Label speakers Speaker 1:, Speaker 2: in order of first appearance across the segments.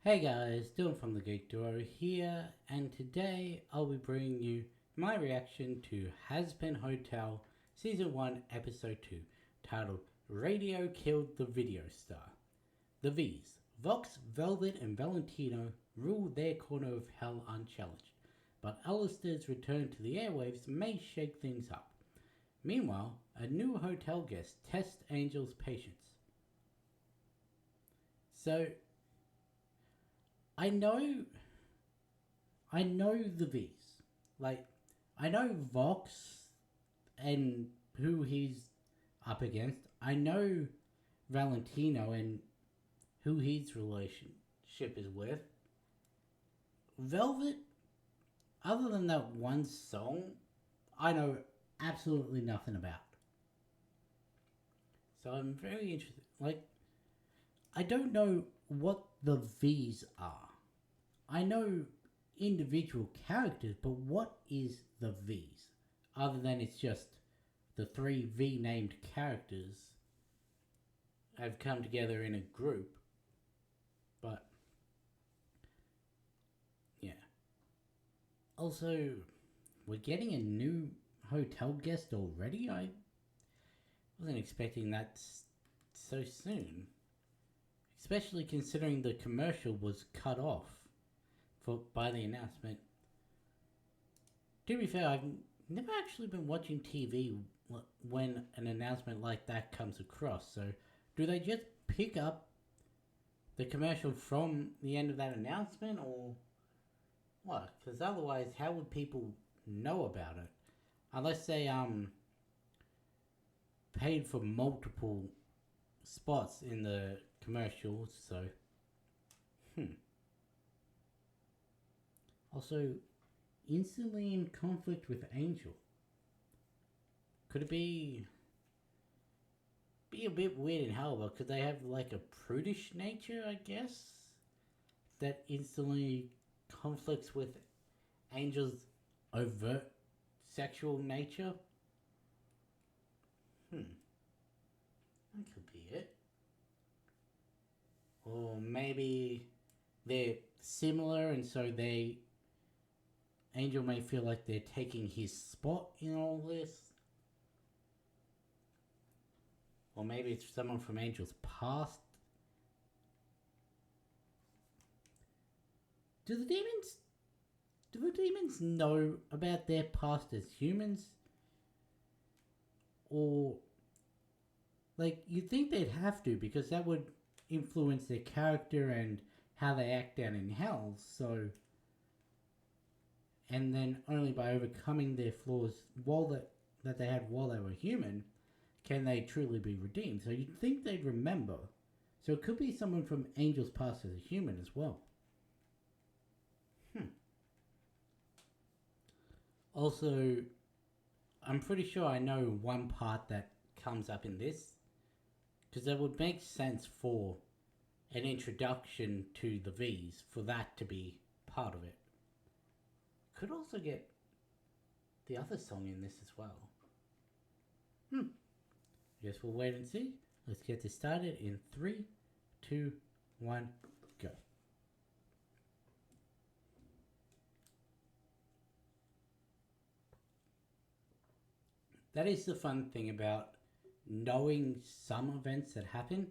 Speaker 1: Hey guys, Dylan from the Geek Duo here, and today I'll be bringing you my reaction to Hazbin Hotel Season 1 Episode 2, titled Radio Killed the Video Star. The V's, Vox, Velvet, and Valentino rule their corner of hell unchallenged, but Alistair's return to the airwaves may shake things up. Meanwhile, a new hotel guest tests Angel's patience. So, I know I know the V's. Like, I know Vox and who he's up against. I know Valentino and who his relationship is with. Velvet, other than that one song, I know absolutely nothing about. So I'm very interested. Like, I don't know what the V's are. I know individual characters, but what is the V's? Other than it's just the three V named characters have come together in a group. But, yeah. Also, we're getting a new hotel guest already? I wasn't expecting that so soon. Especially considering the commercial was cut off by the announcement. To be fair, I've never actually been watching TV when an announcement like that comes across. So, do they just pick up the commercial from the end of that announcement, or what? Because otherwise, how would people know about it? Unless they paid for multiple spots in the commercials. So, Also, instantly in conflict with Angel. Could it be a bit weird in hell, but could they have like a prudish nature, I guess, that instantly conflicts with Angel's overt sexual nature? That could be it. Or maybe they're similar, and so Angel may feel like they're taking his spot in all this. Or maybe it's someone from Angel's past. Do the demons know about their past as humans? Or, like, you'd think they'd have to, because that would influence their character and how they act down in hell. So, and then only by overcoming their flaws that they had while they were human can they truly be redeemed. So you'd think they'd remember. So it could be someone from Angel's past as a human as well. Also, I'm pretty sure I know one part that comes up in this, because that would make sense for an introduction to the V's, for that to be part of it. Could also get the other song in this as well. Guess we'll wait and see. Let's get this started in 3, 2, 1, go. That is the fun thing about knowing some events that happen,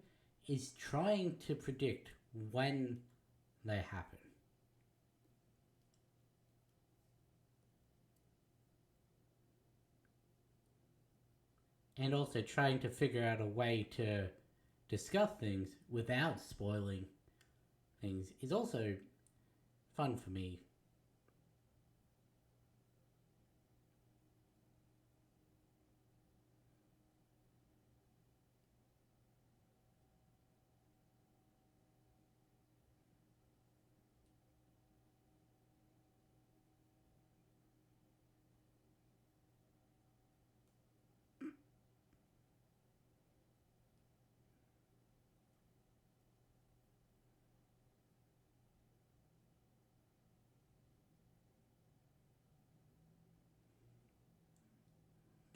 Speaker 1: is trying to predict when they happen. And also trying to figure out a way to discuss things without spoiling things is also fun for me.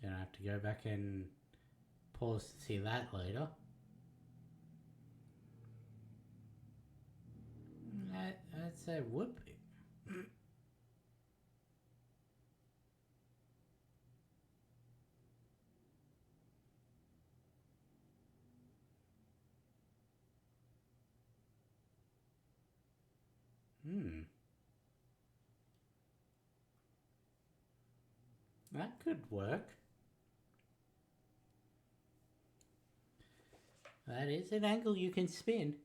Speaker 1: Gonna have to go back and pause to see that later. say it would be. Hmm. That could work. That is an angle you can spin.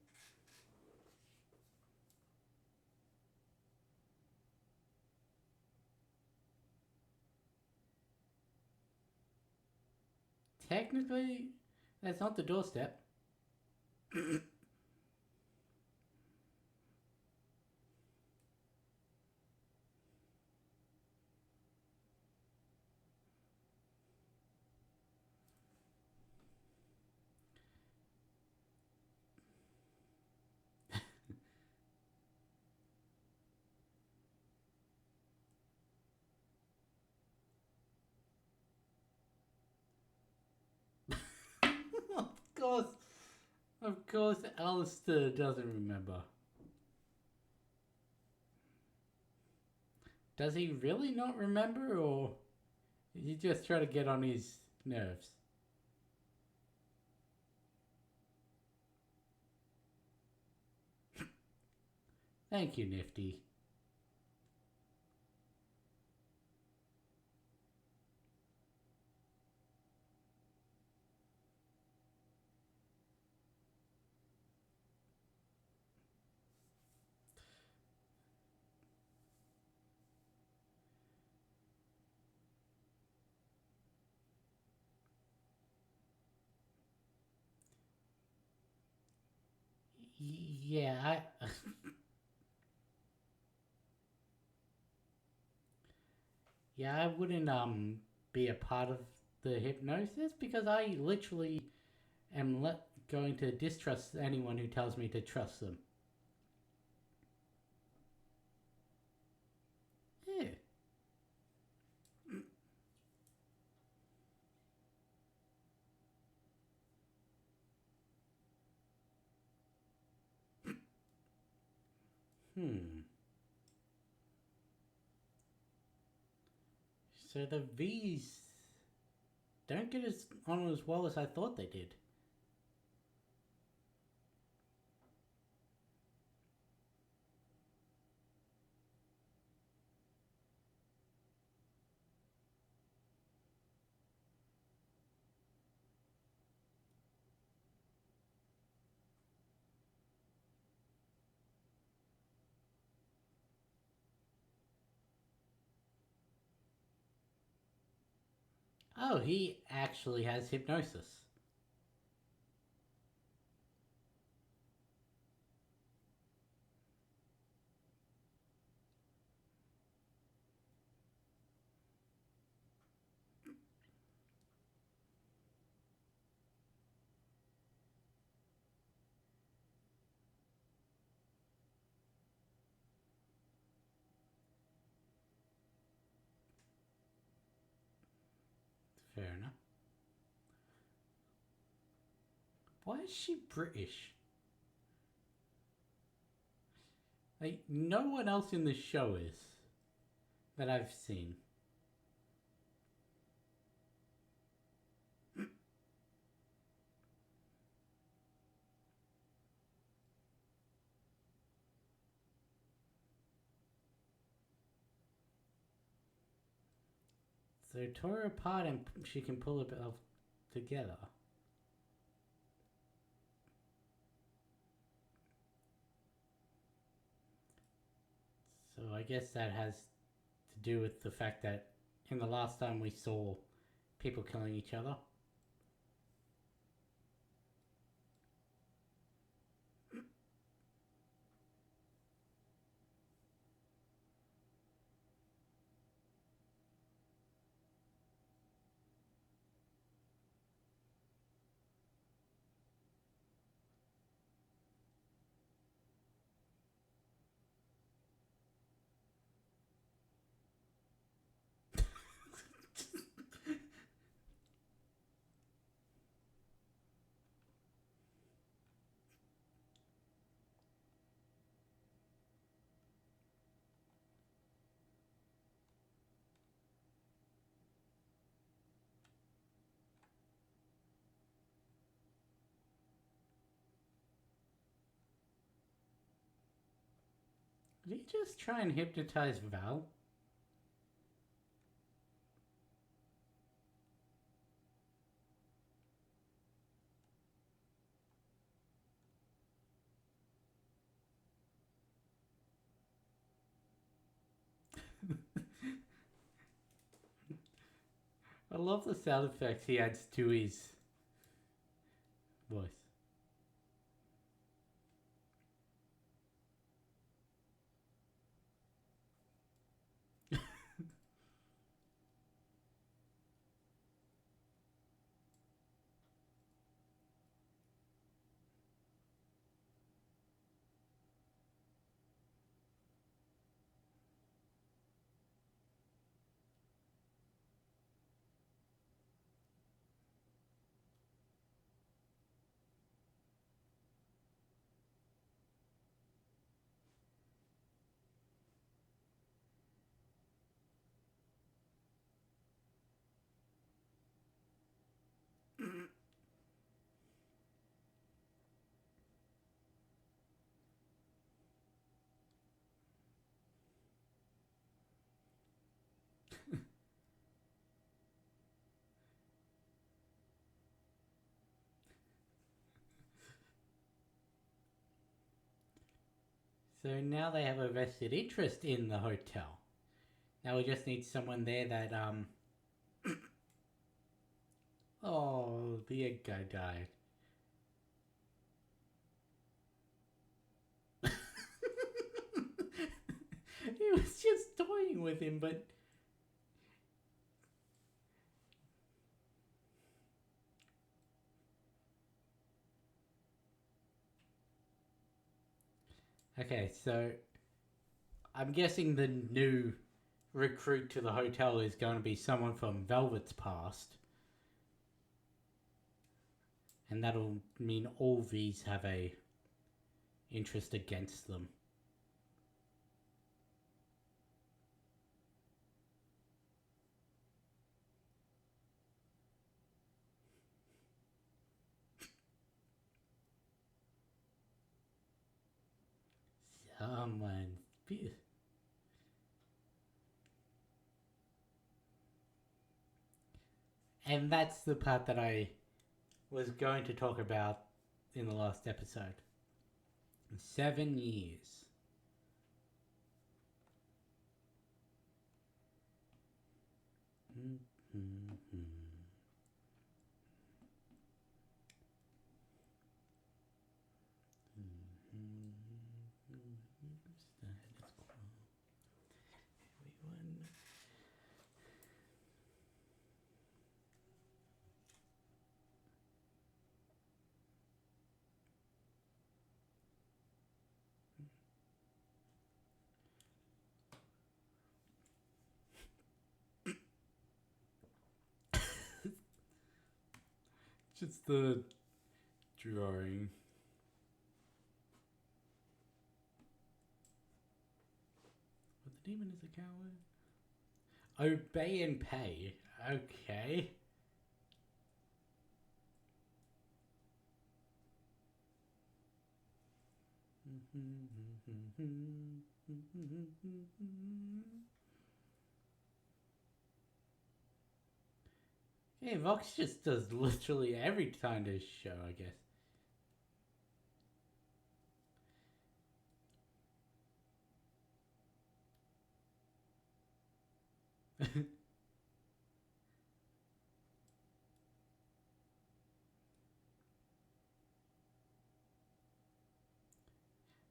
Speaker 1: Technically, that's not the doorstep. Of course. Of course, Alistair doesn't remember. Does he really not remember, or is he just trying to get on his nerves? Thank you, Nifty. Yeah, yeah, I wouldn't be a part of the hypnosis because I literally am going to distrust anyone who tells me to trust them. Yeah. Hmm. So the V's don't get on as well as I thought they did. Oh, he actually has hypnosis. Fair enough. Why is she British? Like, no one else in the show is that I've seen. So tore her apart and she can pull it together. So I guess that has to do with the fact that in the last time we saw people killing each other. Did he just try and hypnotize Val? I love the sound effects he adds to his voice. So now they have a vested interest in the hotel. Now we just need someone there that oh, the egg guy died. He was just toying with him, but okay, so I'm guessing the new recruit to the hotel is going to be someone from Velvet's past. And that'll mean all these have a interest against them. Someone. And that's the part that I was going to talk about in the last episode. 7 years. Just the drawing. But the demon is a coward. Obey and pay. Okay. Yeah, Vox just does literally every time there's show, I guess.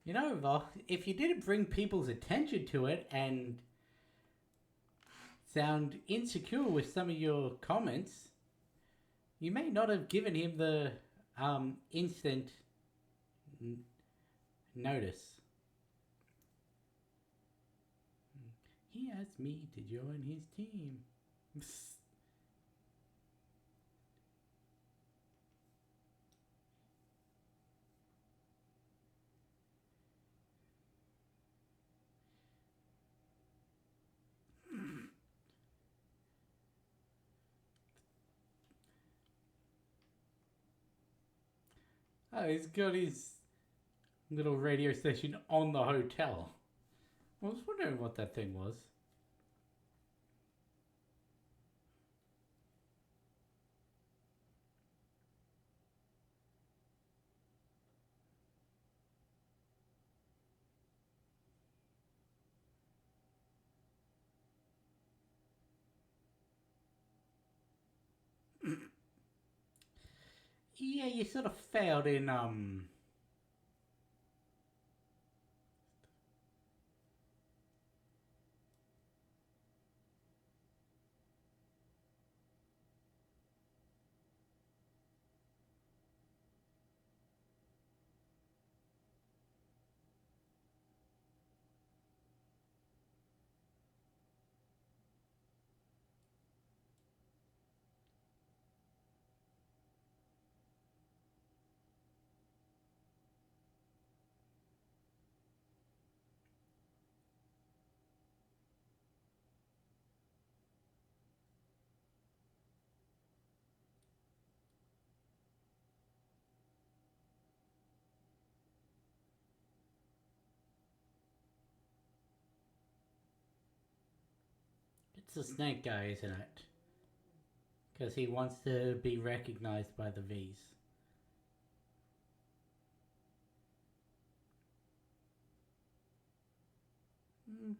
Speaker 1: You know, Vox, if you didn't bring people's attention to it and sound insecure with some of your comments, you may not have given him the instant notice. He asked me to join his team. Oh, he's got his little radio station on the hotel. I was wondering what that thing was. Yeah, you sort of failed in it's the snake guy, isn't it? Because he wants to be recognized by the V's. Mm.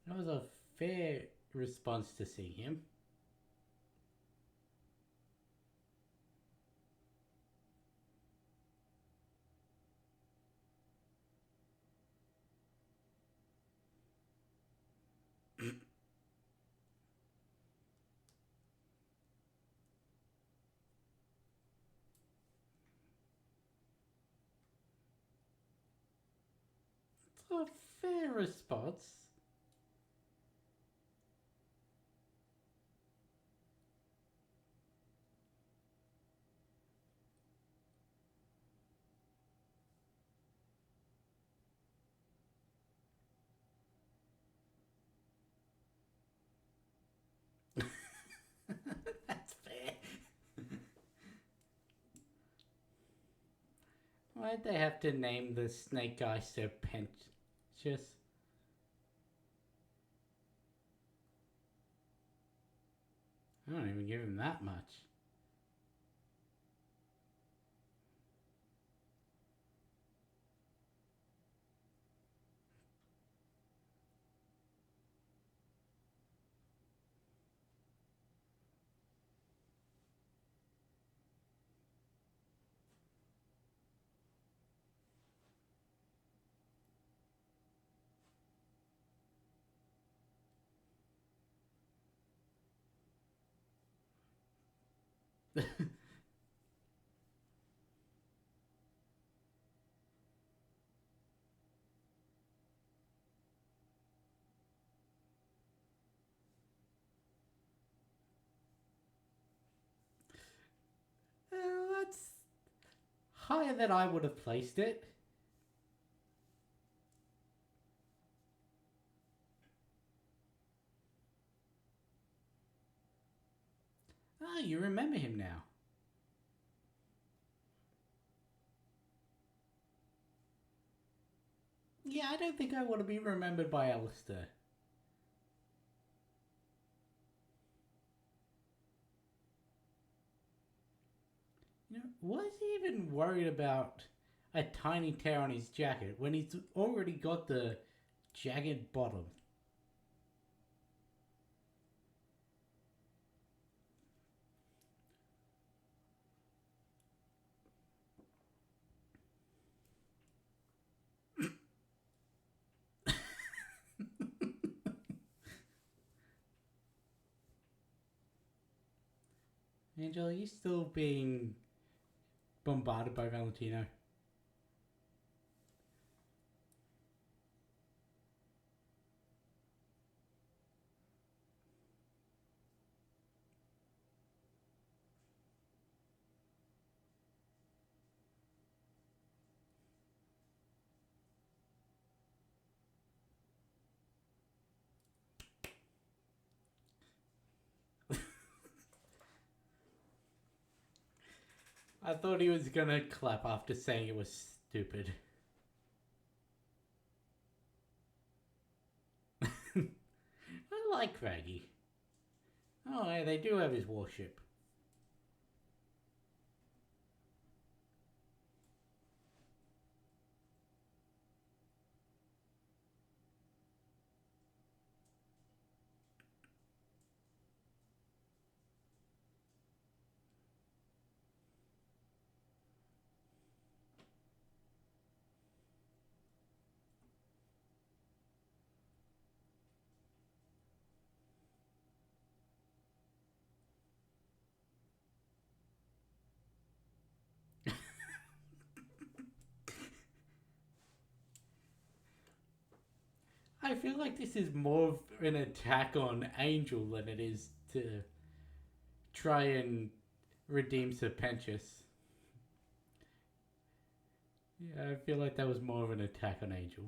Speaker 1: That was a fair response to see him. It's a fair response. That's fair. Why'd they have to name the snake guy Serpentious? I don't even give him that much. That's higher than I would have placed it. Ah, you remember him now. Yeah, I don't think I want to be remembered by Alistair. You know, why is he even worried about a tiny tear on his jacket when he's already got the jagged bottom? Angela, are you still being bombarded by Valentino? I thought he was gonna clap after saying it was stupid. I like Raggy. Oh, yeah, they do have his warship. I feel like this is more of an attack on Angel than it is to try and redeem Serpentius. Yeah, I feel like that was more of an attack on Angel.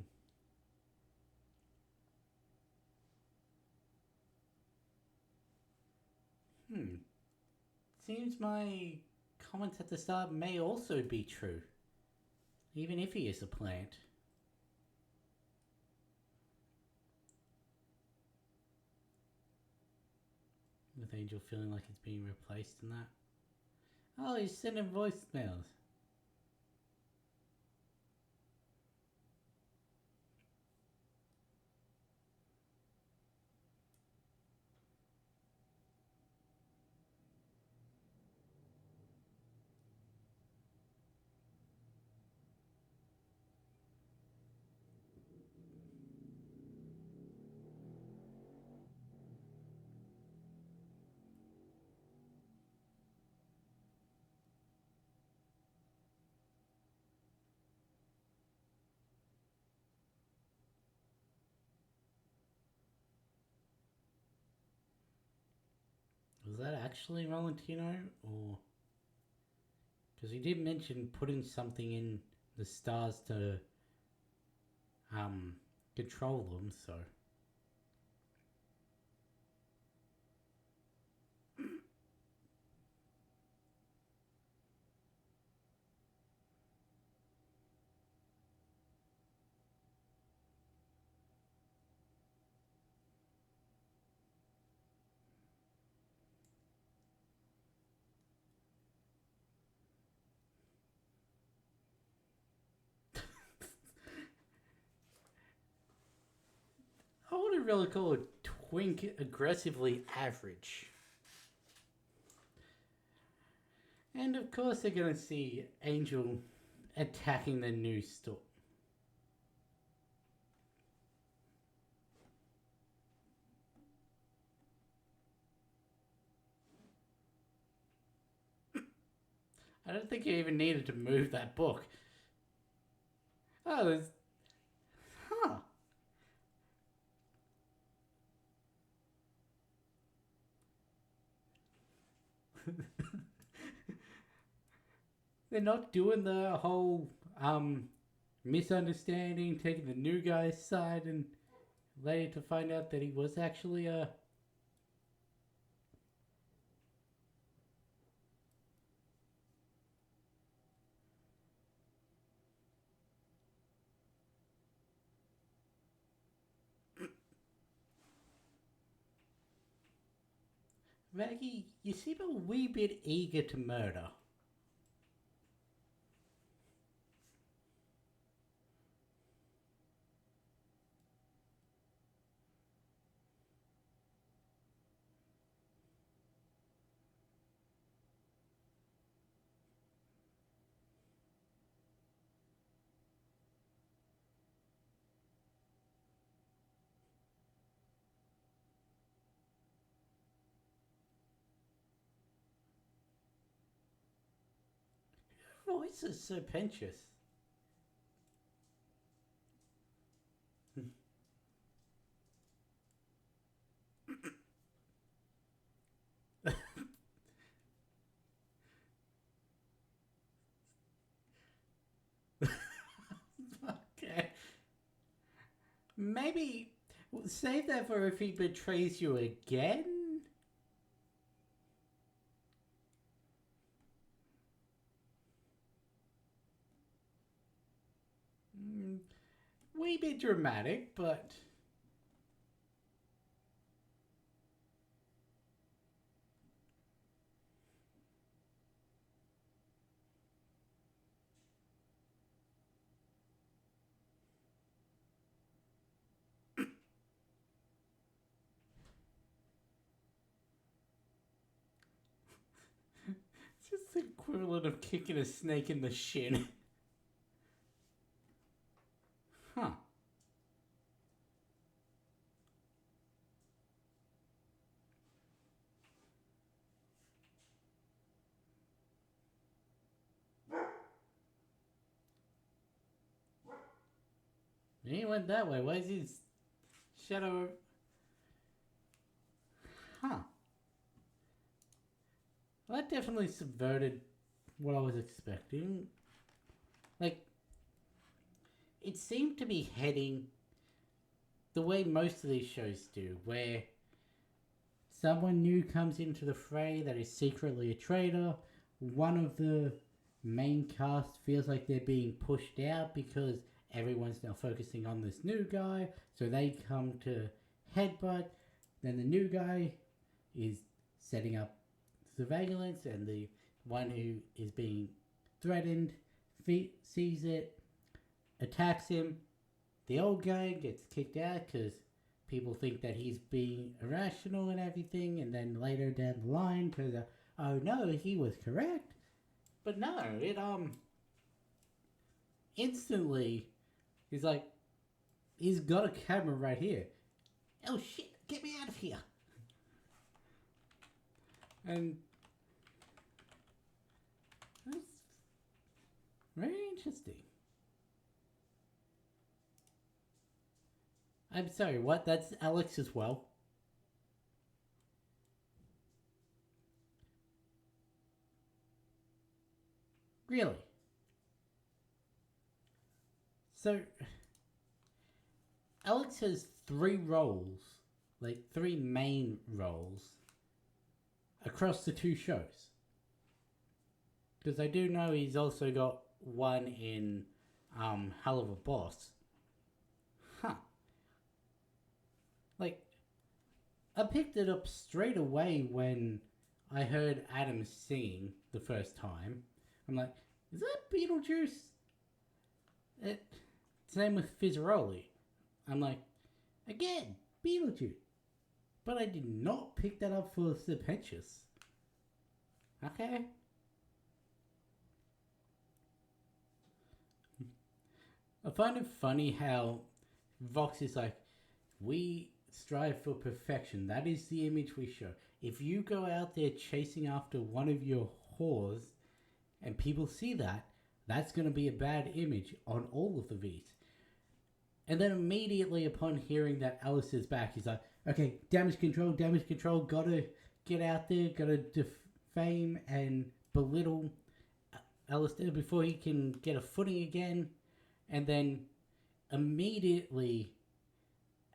Speaker 1: Hmm. Seems my comments at the start may also be true. Even if he is a plant. With Angel feeling like he's being replaced in that. Oh, he's sending voicemails. Was that actually Valentino? Or. Because he did mention putting something in the stars to control them, so. I wouldn't really call it Twink aggressively average. And of course, they're going to see Angel attacking the new store. I don't think you even needed to move that book. Oh, there's. Huh. They're not doing the whole misunderstanding, taking the new guy's side, and later to find out that he was actually a. Maggie, you seem a wee bit eager to murder. Your voice is so pensious. Okay. Maybe save that for if he betrays you again. bit dramatic, but it's just the equivalent of kicking a snake in the shin. Huh. He went that way. Why is his shadow? Huh. Well, that definitely subverted what I was expecting. Like, it seemed to be heading the way most of these shows do, where someone new comes into the fray that is secretly a traitor. One of the main cast feels like they're being pushed out because everyone's now focusing on this new guy, so they come to headbutt. Then the new guy is setting up surveillance, and the one who is being threatened sees it, attacks him. The old guy gets kicked out because people think that he's being irrational and everything, and then later down the line, because oh no, he was correct. But no, it instantly he's like, he's got a camera right here. Oh shit, get me out of here. And that's very interesting. I'm sorry, what? That's Alex as well? Really? So, Alex has three roles, like three main roles, across the two shows. Because I do know he's also got one in Hell of a Boss. Huh. Like, I picked it up straight away when I heard Adam singing the first time. I'm like, is that Beetlejuice? Same with Fizzaroli. I'm like, again, Beetlejuice. But I did not pick that up for Serpentius. Okay. I find it funny how Vox is like, we strive for perfection. That is the image we show. If you go out there chasing after one of your whores and people see that, that's going to be a bad image on all of the Vs. And then immediately upon hearing that Alice is back, he's like, okay, damage control, gotta get out there, gotta defame and belittle Alistair before he can get a footing again. And then immediately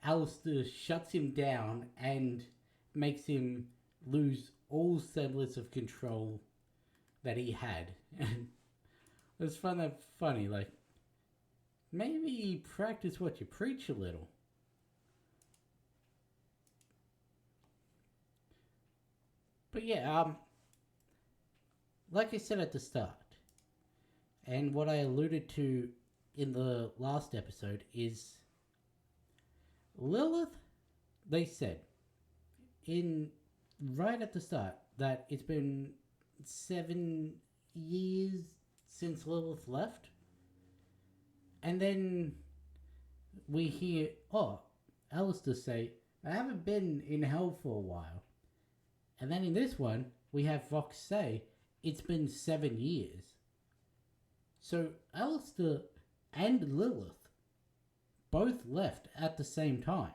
Speaker 1: Alistair shuts him down and makes him lose all semblance of control that he had. And I just find that funny, like, maybe practice what you preach a little. But yeah, like I said at the start, and what I alluded to in the last episode is Lilith, they said in right at the start that it's been 7 years since Lilith left. And then we hear, oh, Alistair say, I haven't been in hell for a while. And then in this one, we have Vox say, it's been 7 years. So Alistair and Lilith both left at the same time.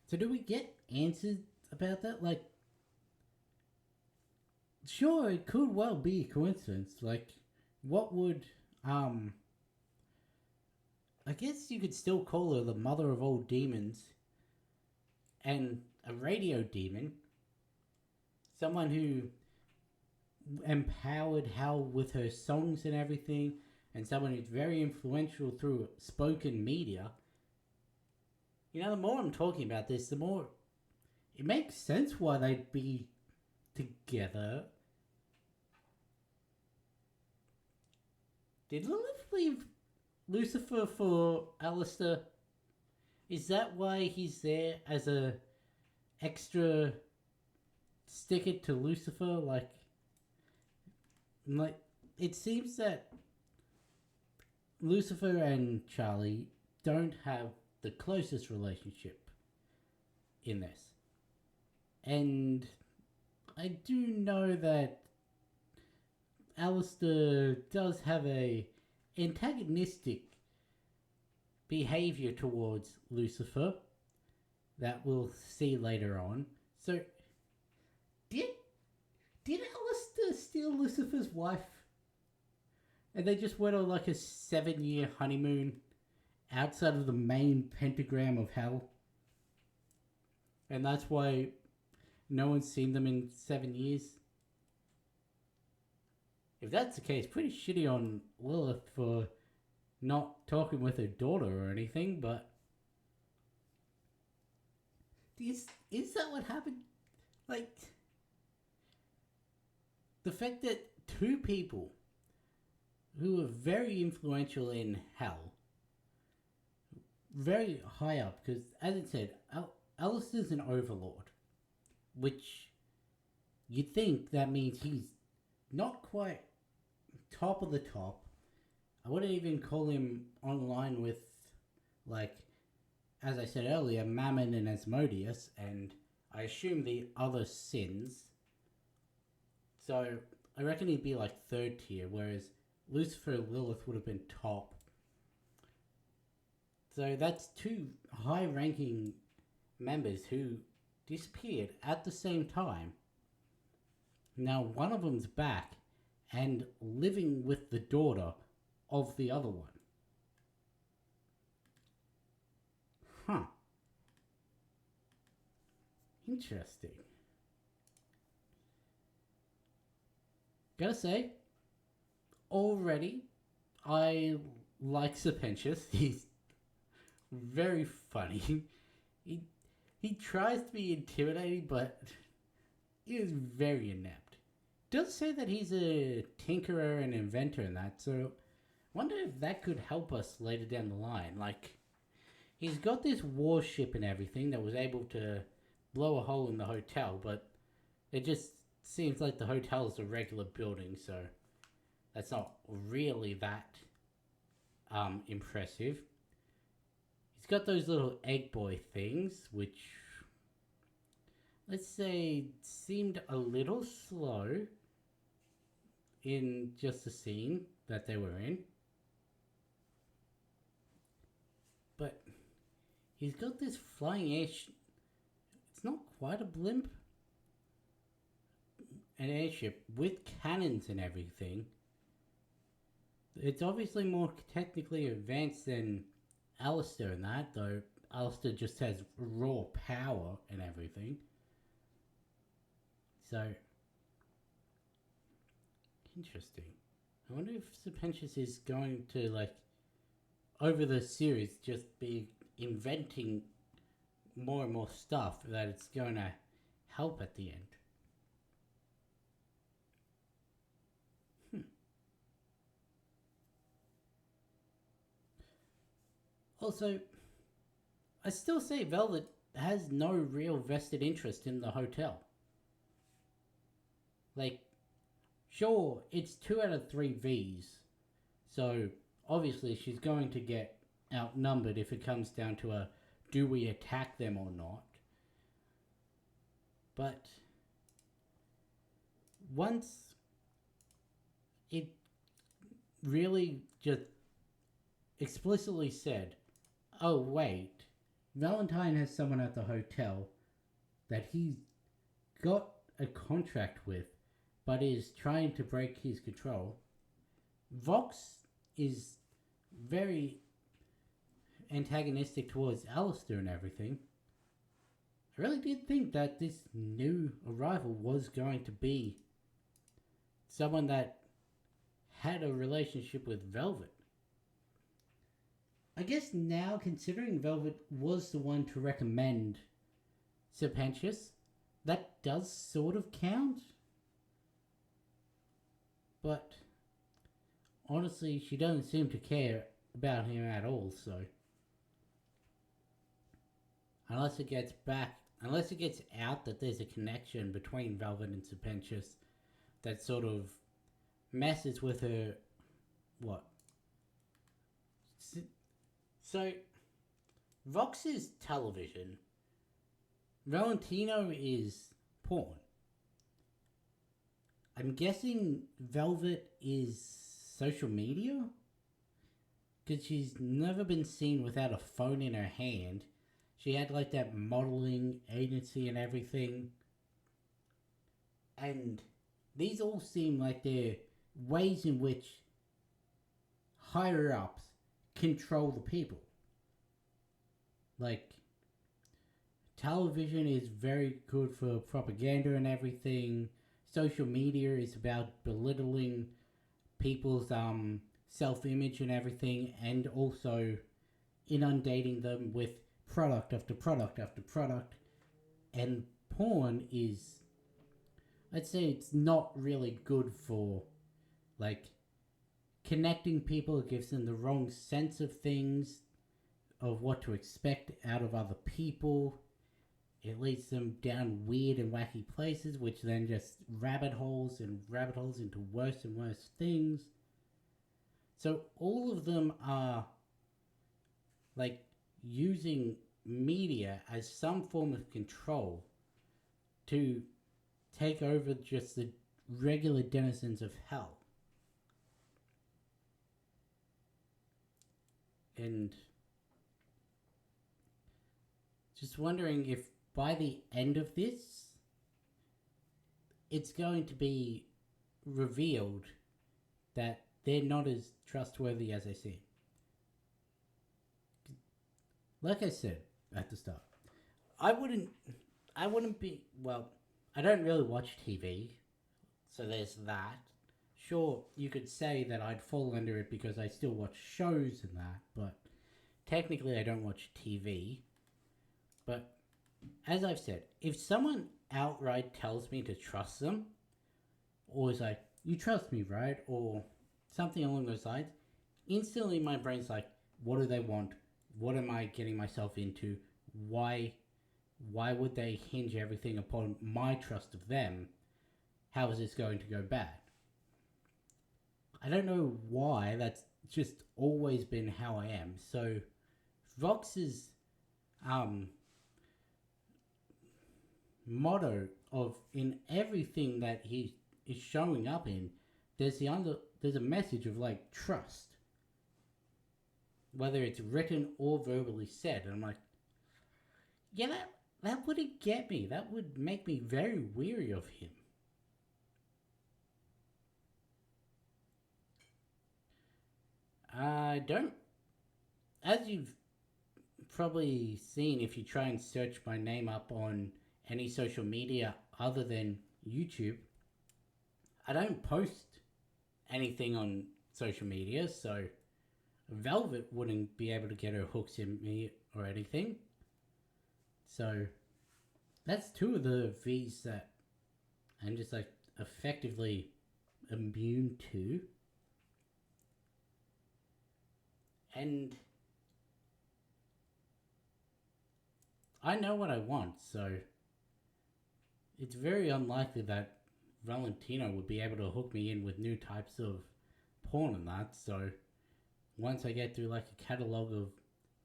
Speaker 1: So do we get answers about that? Like, sure, it could well be a coincidence. Like, what would, I guess you could still call her the mother of all demons and a radio demon. Someone who empowered Hal with her songs and everything, and someone who's very influential through spoken media, you know, the more I'm talking about this, the more it makes sense why they'd be together. Did Lilith leave Lucifer for Alistair? Is that why he's there as a extra sticker to Lucifer? Like it seems that Lucifer and Charlie don't have the closest relationship in this. And I do know that Alistair does have a antagonistic behavior towards Lucifer that we'll see later on. So, did Alistair steal Lucifer's wife? And they just went on like a 7-year honeymoon outside of the main pentagram of hell? And that's why no one's seen them in 7 years? If that's the case, pretty shitty on Lilith for not talking with her daughter or anything, but is that what happened? Like, the fact that two people who are very influential in hell, very high up, because as it said, Alistair's an overlord, which you'd think that means he's not quite top of the top. I wouldn't even call him online with, like, as I said earlier, Mammon and Asmodeus, and I assume the other sins. So I reckon he'd be like third tier, whereas Lucifer and Lilith would have been top. So that's two high-ranking members who disappeared at the same time. Now one of them's back and living with the daughter of the other one. Huh. Interesting. Gotta say, already, I like Serpentius. He's very funny. He tries to be intimidating, but he is very inept. Does say that he's a tinkerer and inventor and that, so wonder if that could help us later down the line. Like, he's got this warship and everything that was able to blow a hole in the hotel, but it just seems like the hotel is a regular building, so that's not really that impressive. He's got those little egg boy things, which, let's say, seemed a little slow in just the scene that they were in. But he's got this flying it's not quite a blimp. An airship with cannons and everything. It's obviously more technically advanced than Alistair and that, though Alistair just has raw power and everything. So, interesting. I wonder if Serpentius is going to, like, over the series, just be inventing more and more stuff that it's going to help at the end. Also, I still say Velvet has no real vested interest in the hotel. Like, sure, it's 2 out of 3 Vs, so obviously she's going to get outnumbered if it comes down to a do we attack them or not. But once it really just explicitly said, oh wait, Valentine has someone at the hotel that he's got a contract with, but is trying to break his control. Vox is very antagonistic towards Alistair and everything. I really did think that this new arrival was going to be someone that had a relationship with Velvet. I guess now, considering Velvet was the one to recommend Serpentius, that does sort of count. But honestly, she doesn't seem to care about him at all, so. Unless it gets out that there's a connection between Velvet and Serpentius that sort of messes with her. What? So, Vox is television. Valentino is porn. I'm guessing Velvet is social media? Because she's never been seen without a phone in her hand. She had like that modeling agency and everything. And these all seem like they're ways in which higher ups control the people. Like, television is very good for propaganda and everything. Social media is about belittling people's self-image and everything, and also inundating them with product after product after product. And porn is, I'd say it's not really good for, like, connecting people. It gives them the wrong sense of things, of what to expect out of other people. It leads them down weird and wacky places, which then just rabbit holes into worse and worse things. So all of them are like using media as some form of control to take over just the regular denizens of hell. And just wondering if by the end of this, it's going to be revealed that they're not as trustworthy as they seem. Like I said at the start, I wouldn't be, well, I don't really watch TV, so there's that. Sure, you could say that I'd fall under it because I still watch shows and that, but technically I don't watch TV. But as I've said, if someone outright tells me to trust them, or is like, you trust me, right? Or something along those lines, instantly my brain's like, what do they want? What am I getting myself into? Why would they hinge everything upon my trust of them? How is this going to go bad? I don't know why, that's just always been how I am. So Vox's motto of in everything that he is showing up in, there's a message of like trust, whether it's written or verbally said. And I'm like, yeah, that wouldn't get me. That would make me very weary of him. I don't. As you've probably seen if you try and search my name up on any social media other than YouTube, I don't post anything on social media, so Velvet wouldn't be able to get her hooks in me or anything. So that's two of the V's that I'm just like effectively immune to. And I know what I want, so it's very unlikely that Valentino would be able to hook me in with new types of porn and that. So once I get through like a catalogue of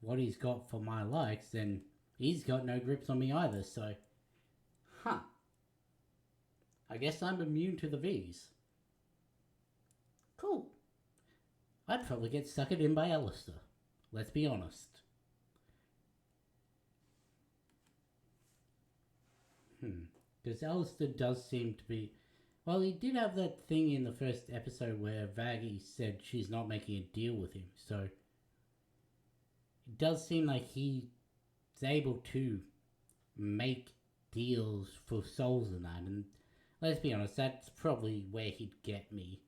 Speaker 1: what he's got for my likes, then he's got no grips on me either. So, I guess I'm immune to the V's. Cool. I'd probably get suckered in by Alistair. Let's be honest. Because Alistair does seem to be... Well, he did have that thing in the first episode where Vaggie said she's not making a deal with him. So, it does seem like he's able to make deals for souls and that. And let's be honest, that's probably where he'd get me.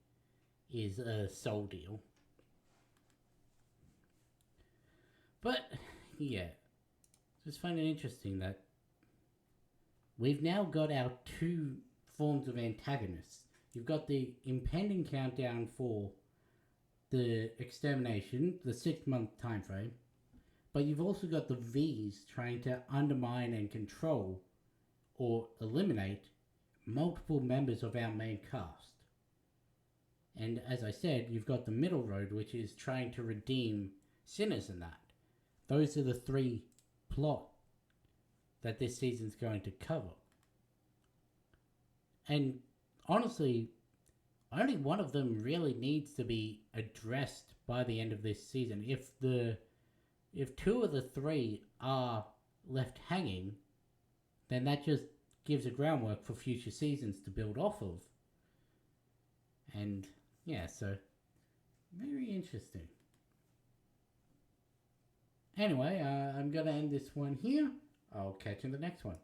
Speaker 1: is a soul deal. But yeah, just find it interesting that we've now got our two forms of antagonists. You've got the impending countdown for the extermination, the 6-month time frame, but you've also got the V's trying to undermine and control or eliminate multiple members of our main cast. And as I said, you've got the middle road, which is trying to redeem sinners in that. Those are the three plot that this season's going to cover. And honestly, only one of them really needs to be addressed by the end of this season. If two of the three are left hanging, then that just gives a groundwork for future seasons to build off of. And yeah, so very interesting. Anyway, I'm going to end this one here. I'll catch you in the next one.